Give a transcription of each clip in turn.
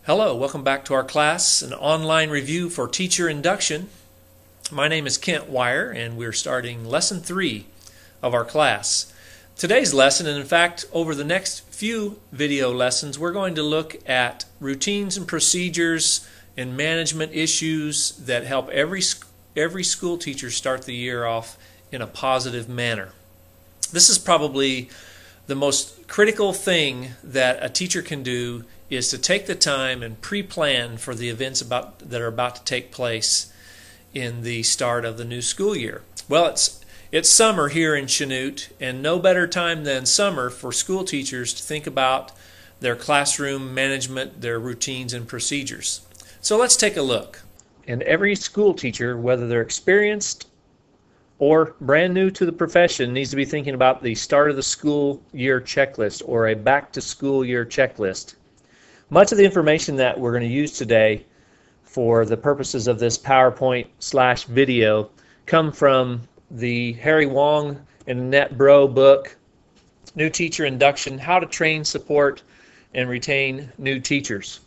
Hello, welcome back to our class, an online review for teacher induction. My name is Kent Wire and we're starting lesson 3 of our class. Today's lesson, and in fact over the next few video lessons, we're going to look at routines and procedures and management issues that help every school teacher start the year off in a positive manner. This is probably the most critical thing that a teacher can do, is to take the time and pre-plan for the events that are about to take place in the start of the new school year. Well, it's summer here in Chanute, and no better time than summer for school teachers to think about their classroom management, their routines and procedures. So let's take a look. And every school teacher, whether they're experienced or brand new to the profession, needs to be thinking about the start of the school year checklist, or a back to school year checklist. Much of the information that we're going to use today for the purposes of this PowerPoint/video come from the Harry Wong and Annette Bro book, New Teacher Induction: How to Train, Support, and Retain New Teachers.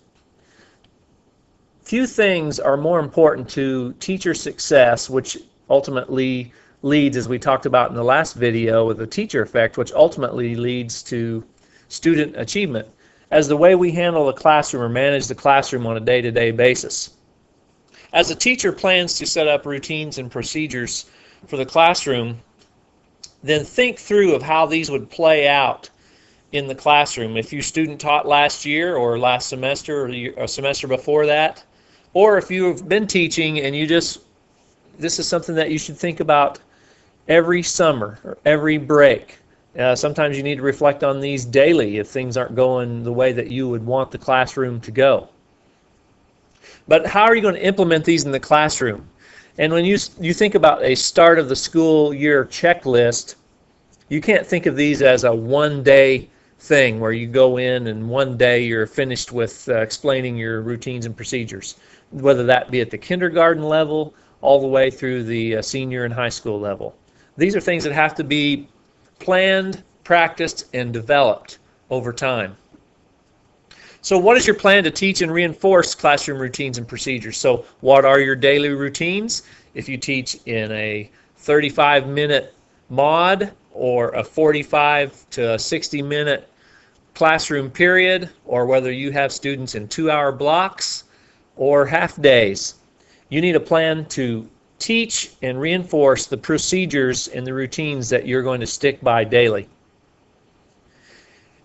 Few things are more important to teacher success, which ultimately leads, as we talked about in the last video, with the teacher effect, which ultimately leads to student achievement, as the way we handle the classroom or manage the classroom on a day-to-day basis. As a teacher plans to set up routines and procedures for the classroom, then think through of how these would play out in the classroom. If your student taught last year or last semester or a semester before that, or if you've been teaching and this is something that you should think about every summer or every break. Sometimes you need to reflect on these daily if things aren't going the way that you would want the classroom to go. But how are you going to implement these in the classroom? And when you think about a start of the school year checklist, you can't think of these as a one-day thing where you go in and one day you're finished with explaining your routines and procedures, whether that be at the kindergarten level all the way through the senior and high school level. These are things that have to be planned, practiced, and developed over time. So what is your plan to teach and reinforce classroom routines and procedures? So what are your daily routines? If you teach in a 35-minute mod or a 45 to 60-minute classroom period, or whether you have students in 2-hour blocks or half days, you need a plan to teach and reinforce the procedures and the routines that you're going to stick by daily.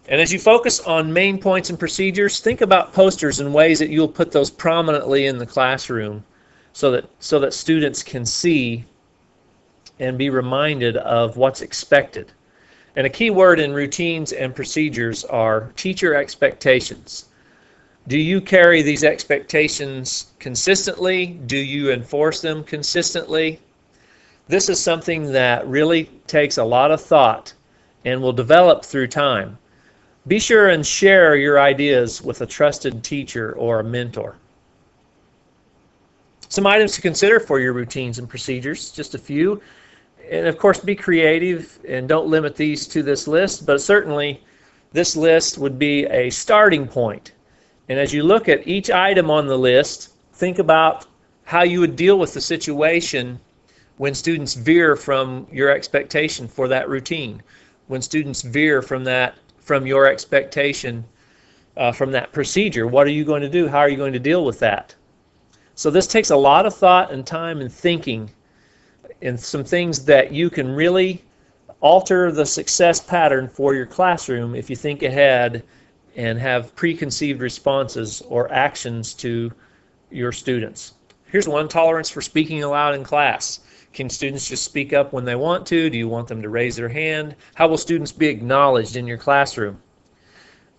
And as you focus on main points and procedures, think about posters and ways that you'll put those prominently in the classroom so that students can see and be reminded of what's expected. And a key word in routines and procedures are teacher expectations. Do you carry these expectations consistently? Do you enforce them consistently? This is something that really takes a lot of thought and will develop through time. Be sure and share your ideas with a trusted teacher or a mentor. Some items to consider for your routines and procedures, just a few. And of course, be creative and don't limit these to this list, but certainly this list would be a starting point. And as you look at each item on the list, think about how you would deal with the situation when students veer from your expectation for that routine, when students veer from your expectation from that procedure. What are you going to do? How are you going to deal with that? So this takes a lot of thought and time and thinking, and some things that you can really alter the success pattern for your classroom if you think ahead and have preconceived responses or actions to your students. Here's one: tolerance for speaking aloud in class. Can students just speak up when they want to? Do you want them to raise their hand? How will students be acknowledged in your classroom?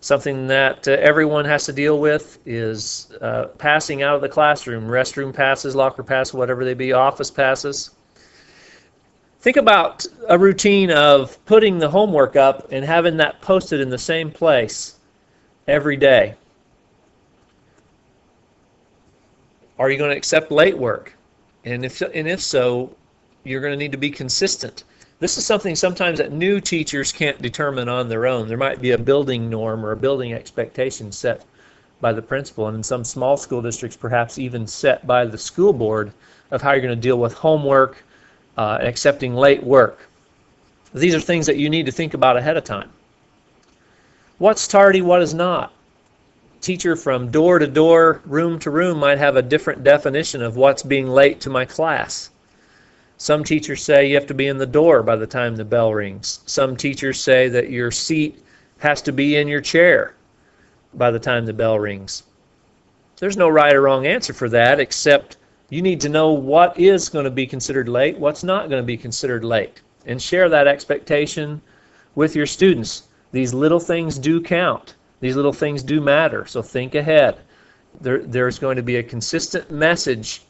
Something that everyone has to deal with is passing out of the classroom, restroom passes, locker passes, whatever they be, office passes. Think about a routine of putting the homework up and having that posted in the same place every day. Are you going to accept late work? And if so, you're going to need to be consistent. This is something sometimes that new teachers can't determine on their own. There might be a building norm or a building expectation set by the principal, and in some small school districts perhaps even set by the school board, of how you're going to deal with homework and accepting late work. These are things that you need to think about ahead of time. What's tardy, what is not? Teacher from door to door, room to room might have a different definition of what's being late to my class. Some teachers say you have to be in the door by the time the bell rings. Some teachers say that your seat has to be in your chair by the time the bell rings. There's no right or wrong answer for that, except you need to know what is going to be considered late, what's not going to be considered late, and share that expectation with your students. These little things do count. These little things do matter, so think ahead. There's going to be a consistent message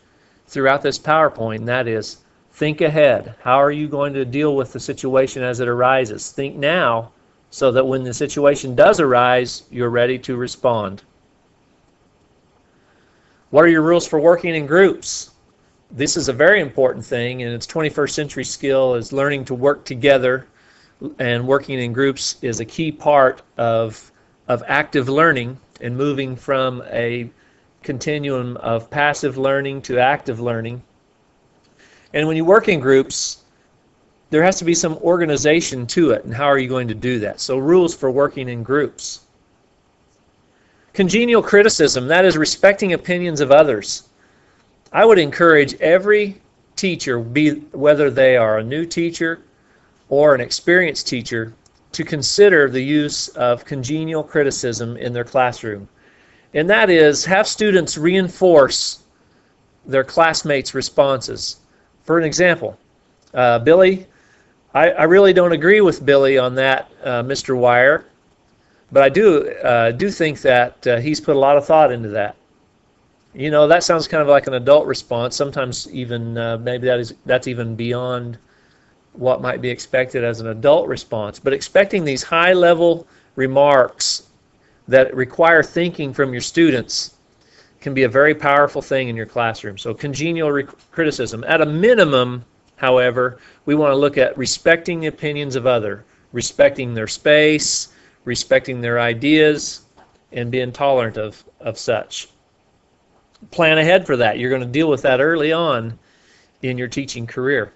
throughout this PowerPoint, and that is, think ahead. How are you going to deal with the situation as it arises? Think now, so that when the situation does arise, you're ready to respond. What are your rules for working in groups? This is a very important thing, and it's 21st century skill is learning to work together, and working in groups is a key part of active learning and moving from a continuum of passive learning to active learning. And when you work in groups, there has to be some organization to it, and how are you going to do that? So rules for working in groups. Congenial criticism, that is respecting opinions of others. I would encourage every teacher, whether they are a new teacher or an experienced teacher, to consider the use of congenial criticism in their classroom. And that is, have students reinforce their classmates' responses. For an example, Billy, I really don't agree with Billy on that, Mr. Wire, but I do think that he's put a lot of thought into that. You know, that sounds kind of like an adult response. Sometimes even maybe that's even beyond what might be expected as an adult response. But expecting these high-level remarks that require thinking from your students can be a very powerful thing in your classroom. So congenial criticism. At a minimum, however, we want to look at respecting the opinions of others, respecting their space, respecting their ideas, and being tolerant of such. Plan ahead for that. You're going to deal with that early on in your teaching career.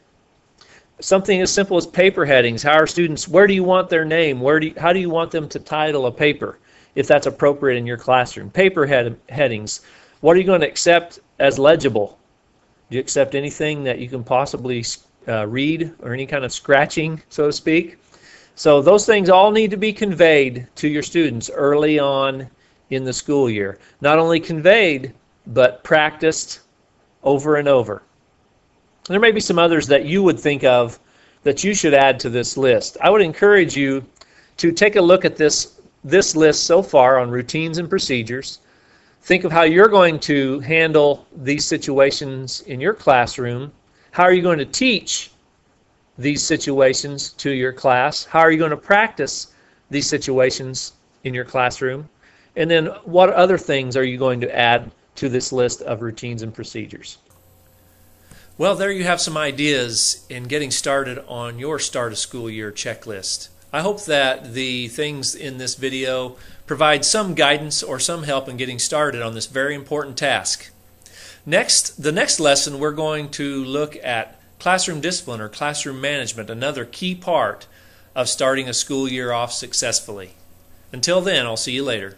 Something as simple as paper headings. How are students, where do you want their name? How do you want them to title a paper, if that's appropriate in your classroom? Paper headings. What are you going to accept as legible? Do you accept anything that you can possibly read, or any kind of scratching, so to speak? So those things all need to be conveyed to your students early on in the school year. Not only conveyed, but practiced over and over. There may be some others that you would think of that you should add to this list. I would encourage you to take a look at this list so far on routines and procedures. Think of how you're going to handle these situations in your classroom. How are you going to teach these situations to your class? How are you going to practice these situations in your classroom? And then what other things are you going to add to this list of routines and procedures? Well, there you have some ideas in getting started on your start of school year checklist. I hope that the things in this video provide some guidance or some help in getting started on this very important task. The next lesson, we're going to look at classroom discipline or classroom management, another key part of starting a school year off successfully. Until then, I'll see you later.